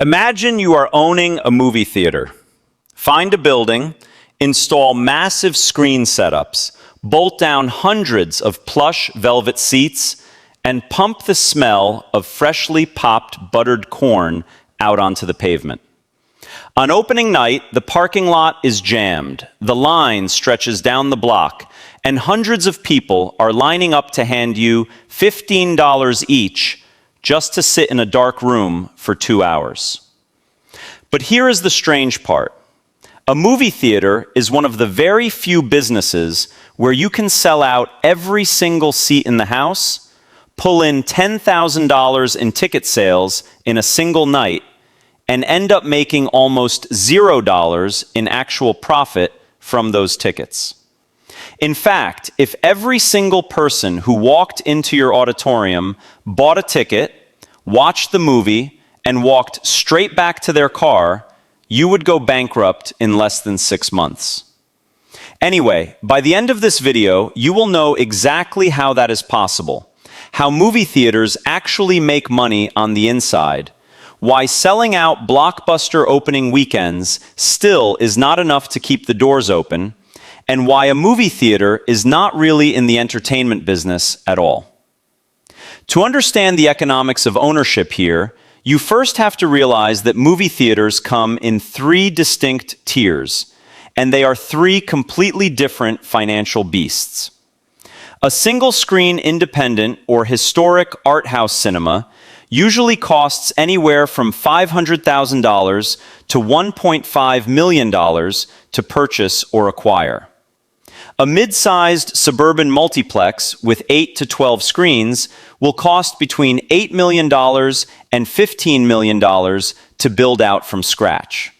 Imagine you are owning a movie theater. Find a building, install massive screen setups, bolt down hundreds of plush velvet seats, and pump the smell of freshly popped buttered corn out onto the pavement. On opening night, the parking lot is jammed, the line stretches down the block, and hundreds of people are lining up to hand you $15 each just to sit in a dark room for 2 hours. But here is the strange part. A movie theater is one of the very few businesses where you can sell out every single seat in the house, pull in $10,000 in ticket sales in a single night, and end up making almost $0 in actual profit from those tickets. In fact, if every single person who walked into your auditorium bought a ticket, watched the movie, and walked straight back to their car, you would go bankrupt in less than 6 months. Anyway, by the end of this video, you will know exactly how that is possible, how movie theaters actually make money on the inside, why selling out blockbuster opening weekends still is not enough to keep the doors open, and why a movie theater is not really in the entertainment business at all. To understand the economics of ownership here, you first have to realize that movie theaters come in 3 distinct tiers, and they are 3 completely different financial beasts. A single-screen independent or historic art house cinema usually costs anywhere from $500,000 to $1.5 million to purchase or acquire. A mid-sized suburban multiplex with 8 to 12 screens will cost between $8 million and $15 million to build out from scratch.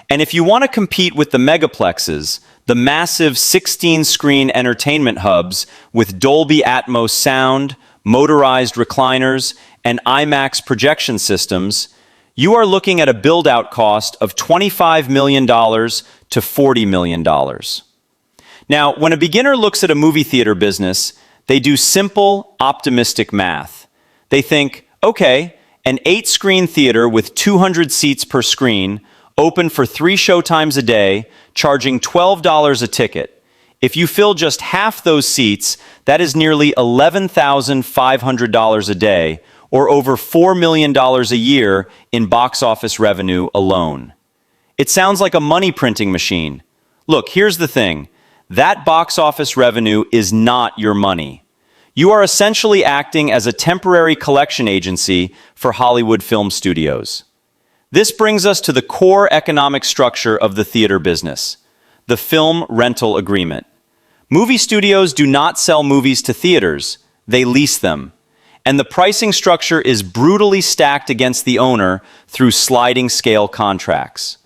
And if you want to compete with the megaplexes, the massive 16-screen entertainment hubs with Dolby Atmos sound, motorized recliners, and IMAX projection systems, you are looking at a build-out cost of $25 million to $40 million. Now, when a beginner looks at a movie theater business, they do simple, optimistic math. They think, okay, an 8-screen theater with 200 seats per screen, open for 3 showtimes a day, charging $12 a ticket. If you fill just half those seats, that is nearly $11,500 a day, or over $4 million a year in box office revenue alone. It sounds like a money printing machine. Look, here's the thing. That box office revenue is not your money. You are essentially acting as a temporary collection agency for Hollywood film studios. This brings us to the core economic structure of the theater business, the film rental agreement. Movie studios do not sell movies to theaters, they lease them. And the pricing structure is brutally stacked against the owner through sliding scale contracts.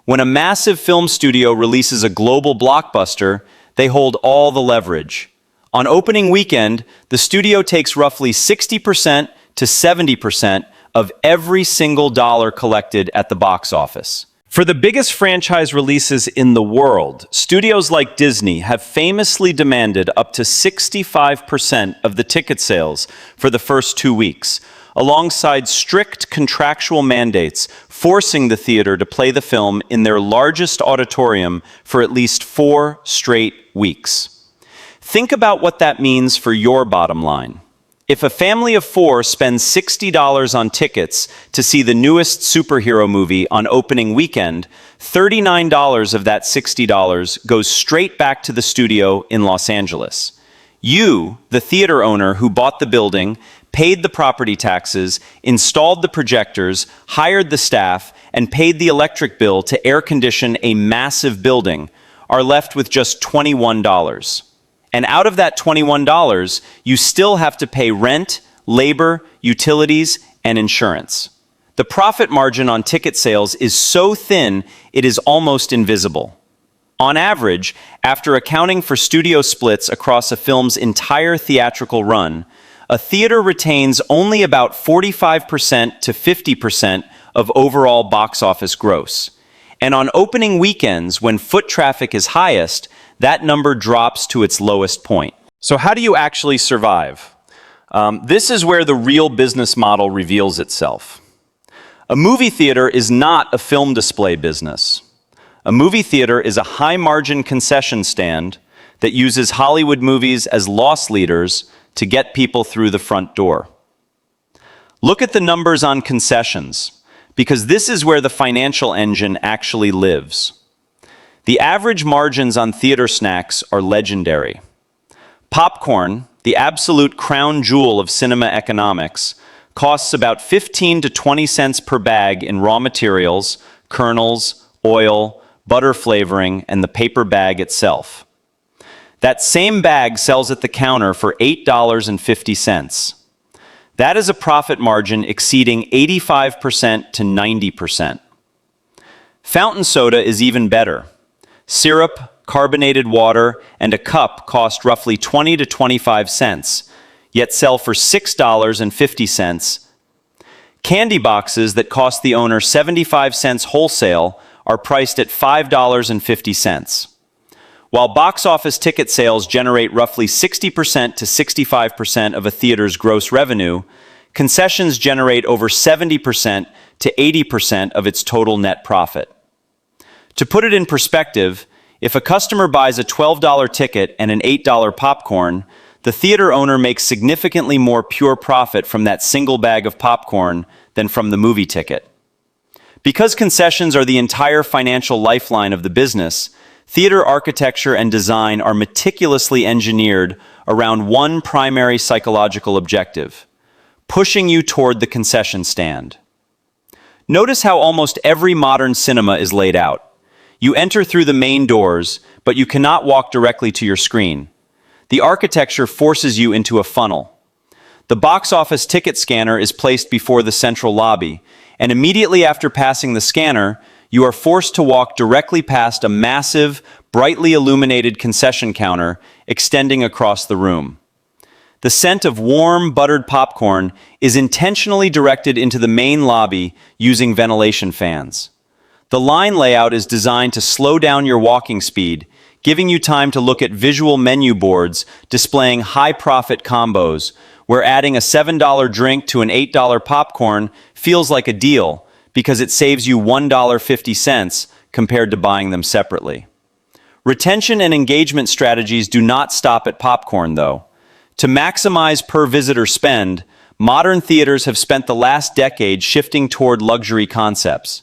When a massive film studio releases a global blockbuster, they hold all the leverage. On opening weekend, the studio takes roughly 60% to 70% of every single dollar collected at the box office. For the biggest franchise releases in the world, studios like Disney have famously demanded up to 65% of the ticket sales for the first 2 weeks, alongside strict contractual mandates forcing the theater to play the film in their largest auditorium for at least 4 straight weeks. Think about what that means for your bottom line. If a family of 4 spends $60 on tickets to see the newest superhero movie on opening weekend, $39 of that $60 goes straight back to the studio in Los Angeles. You, the theater owner who bought the building, paid the property taxes, installed the projectors, hired the staff, and paid the electric bill to air condition a massive building, are left with just $21. And out of that $21, you still have to pay rent, labor, utilities, and insurance. The profit margin on ticket sales is so thin, it is almost invisible. On average, after accounting for studio splits across a film's entire theatrical run, a theater retains only about 45% to 50% of overall box office gross. And on opening weekends, when foot traffic is highest, that number drops to its lowest point. So how do you actually survive? This is where the real business model reveals itself. A movie theater is not a film display business. A movie theater is a high-margin concession stand that uses Hollywood movies as loss leaders to get people through the front door. Look at the numbers on concessions, because this is where the financial engine actually lives. The average margins on theater snacks are legendary. Popcorn, the absolute crown jewel of cinema economics, costs about 15 to 20 cents per bag in raw materials, kernels, oil, butter flavoring, and the paper bag itself. That same bag sells at the counter for $8.50. That is a profit margin exceeding 85% to 90%. Fountain soda is even better. Syrup, carbonated water, and a cup cost roughly 20 to 25 cents, yet sell for $6.50. Candy boxes that cost the owner 75 cents wholesale are priced at $5.50. While box office ticket sales generate roughly 60% to 65% of a theater's gross revenue, concessions generate over 70% to 80% of its total net profit. To put it in perspective, if a customer buys a $12 ticket and an $8 popcorn, the theater owner makes significantly more pure profit from that single bag of popcorn than from the movie ticket. Because concessions are the entire financial lifeline of the business, theater architecture and design are meticulously engineered around one primary psychological objective: pushing you toward the concession stand. Notice how almost every modern cinema is laid out. You enter through the main doors, but you cannot walk directly to your screen. The architecture forces you into a funnel. The box office ticket scanner is placed before the central lobby, and immediately after passing the scanner, you are forced to walk directly past a massive, brightly illuminated concession counter extending across the room. The scent of warm, buttered popcorn is intentionally directed into the main lobby using ventilation fans. The line layout is designed to slow down your walking speed, giving you time to look at visual menu boards displaying high-profit combos, where adding a $7 drink to an $8 popcorn feels like a deal, because it saves you $1.50 compared to buying them separately. Retention and engagement strategies do not stop at popcorn, though. To maximize per-visitor spend, modern theaters have spent the last decade shifting toward luxury concepts.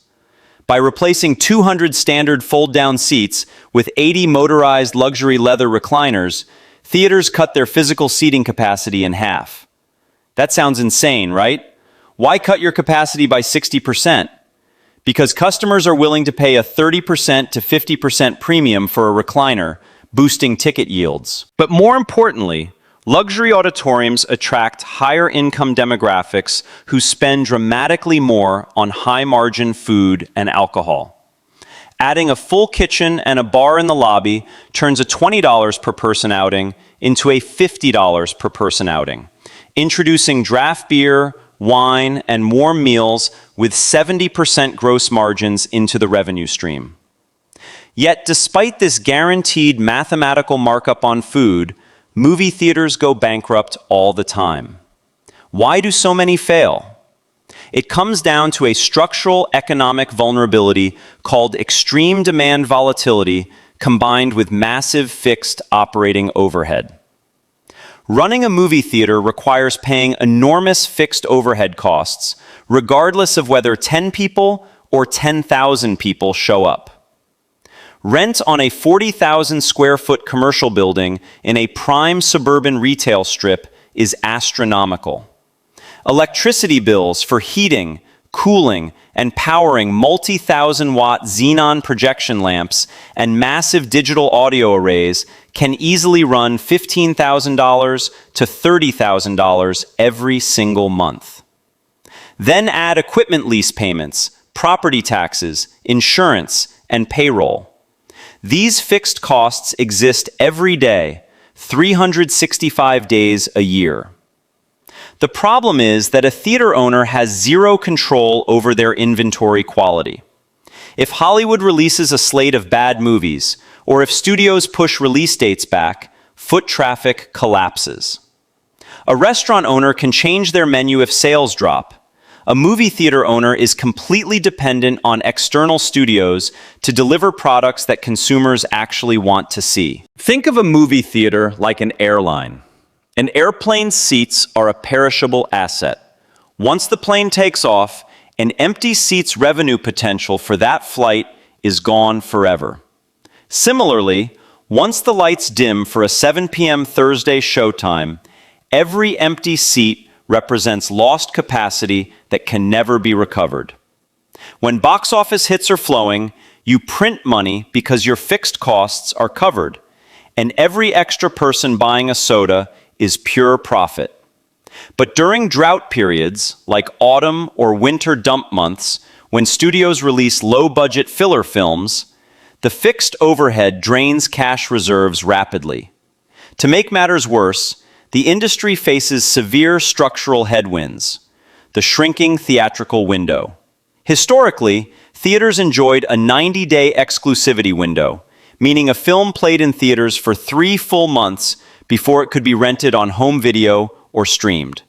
By replacing 200 standard fold-down seats with 80 motorized luxury leather recliners, theaters cut their physical seating capacity in half. That sounds insane, right? Why cut your capacity by 60%? Because customers are willing to pay a 30% to 50% premium for a recliner, boosting ticket yields. But more importantly, luxury auditoriums attract higher income demographics who spend dramatically more on high-margin food and alcohol. Adding a full kitchen and a bar in the lobby turns a $20 per person outing into a $50 per person outing, introducing draft beer, wine, and warm meals with 70% gross margins into the revenue stream. Yet, despite this guaranteed mathematical markup on food, movie theaters go bankrupt all the time. Why do so many fail? It comes down to a structural economic vulnerability called extreme demand volatility combined with massive fixed operating overhead. Running a movie theater requires paying enormous fixed overhead costs, regardless of whether 10 people or 10,000 people show up. Rent on a 40,000 square foot commercial building in a prime suburban retail strip is astronomical. Electricity bills for heating, cooling, and powering multi-thousand-watt xenon projection lamps and massive digital audio arrays can easily run $15,000 to $30,000 every single month. Then add equipment lease payments, property taxes, insurance, and payroll. These fixed costs exist every day, 365 days a year. The problem is that a theater owner has zero control over their inventory quality. If Hollywood releases a slate of bad movies, or if studios push release dates back, foot traffic collapses. A restaurant owner can change their menu if sales drop. a movie theater owner is completely dependent on external studios to deliver products that consumers actually want to see. Think of a movie theater like an airline. An airplane's seats are a perishable asset. Once the plane takes off, an empty seat's revenue potential for that flight is gone forever. Similarly, once the lights dim for a 7 p.m. Thursday showtime, every empty seat represents lost capacity that can never be recovered. When box office hits are flowing, you print money because your fixed costs are covered, and every extra person buying a soda is pure profit. But during drought periods, like autumn or winter dump months, when studios release low-budget filler films, the fixed overhead drains cash reserves rapidly. To make matters worse, the industry faces severe structural headwinds: the shrinking theatrical window. Historically, theaters enjoyed a 90-day exclusivity window, meaning a film played in theaters for 3 full months before it could be rented on home video or streamed.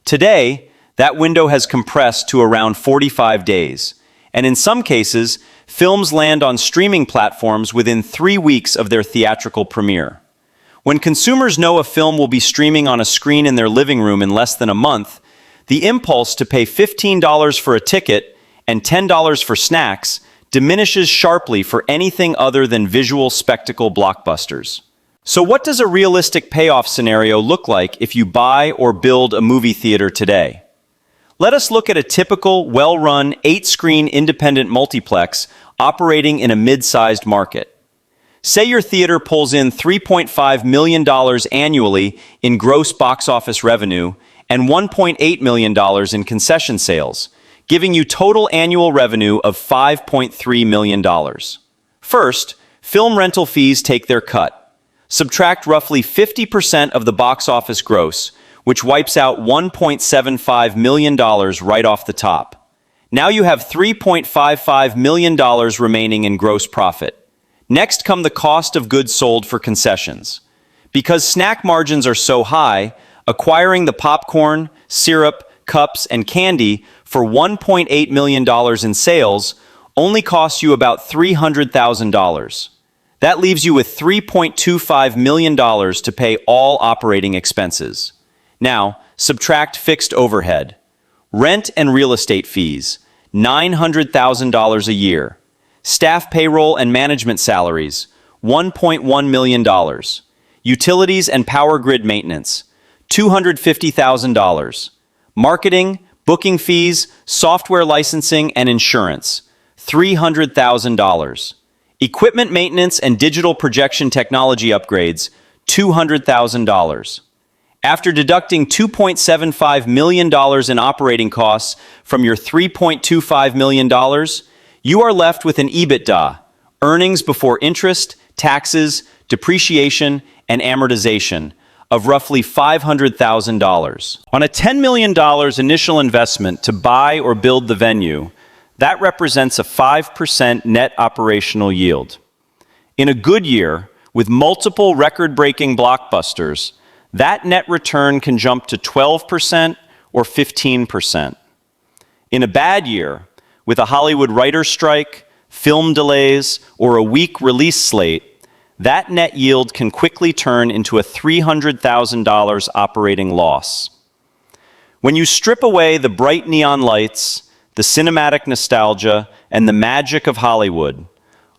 Today, that window has compressed to around 45 days, and in some cases, films land on streaming platforms within 3 weeks of their theatrical premiere. When consumers know a film will be streaming on a screen in their living room in less than a month, the impulse to pay $15 for a ticket and $10 for snacks diminishes sharply for anything other than visual spectacle blockbusters. So what does a realistic payoff scenario look like if you buy or build a movie theater today? Let us look at a typical, well-run, 8-screen independent multiplex operating in a mid-sized market. Say your theater pulls in $3.5 million annually in gross box office revenue and $1.8 million in concession sales, giving you total annual revenue of $5.3 million. First, film rental fees take their cut. Subtract roughly 50% of the box office gross, which wipes out $1.75 million right off the top. Now you have $3.55 million remaining in gross profit. Next come the cost of goods sold for concessions. Because snack margins are so high, acquiring the popcorn, syrup, cups, and candy for $1.8 million in sales only costs you about $300,000. That leaves you with $3.25 million to pay all operating expenses. Now, subtract fixed overhead. Rent and real estate fees, $900,000 a year. Staff payroll and management salaries, $1.1 million. Utilities and power grid maintenance, $250,000. Marketing, booking fees, software licensing, and insurance, $300,000. Equipment maintenance and digital projection technology upgrades, $200,000. After deducting $2.75 million in operating costs from your $3.25 million, you are left with an EBITDA, earnings before interest, taxes, depreciation, and amortization, of roughly $500,000. On a $10 million initial investment to buy or build the venue, that represents a 5% net operational yield. In a good year, with multiple record-breaking blockbusters, that net return can jump to 12% or 15%. In a bad year, with a Hollywood writer's strike, film delays, or a weak release slate, that net yield can quickly turn into a $300,000 operating loss. When you strip away the bright neon lights, the cinematic nostalgia, and the magic of Hollywood,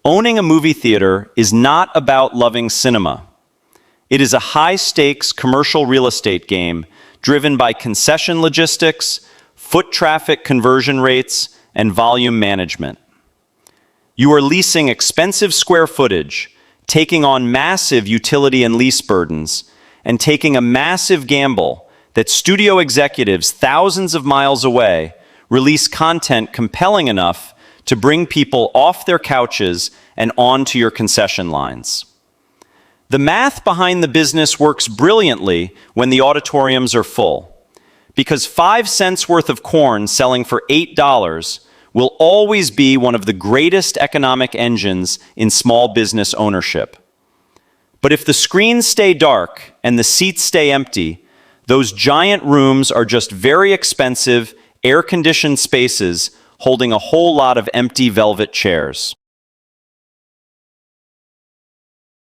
owning a movie theater is not about loving cinema. It is a high-stakes commercial real estate game driven by concession logistics, foot traffic conversion rates, and volume management. You are leasing expensive square footage, taking on massive utility and lease burdens, and taking a massive gamble that studio executives thousands of miles away release content compelling enough to bring people off their couches and onto your concession lines. The math behind the business works brilliantly when the auditoriums are full, because 5 cents worth of corn selling for $8 will always be one of the greatest economic engines in small business ownership. But if the screens stay dark and the seats stay empty, those giant rooms are just very expensive, air-conditioned spaces holding a whole lot of empty velvet chairs.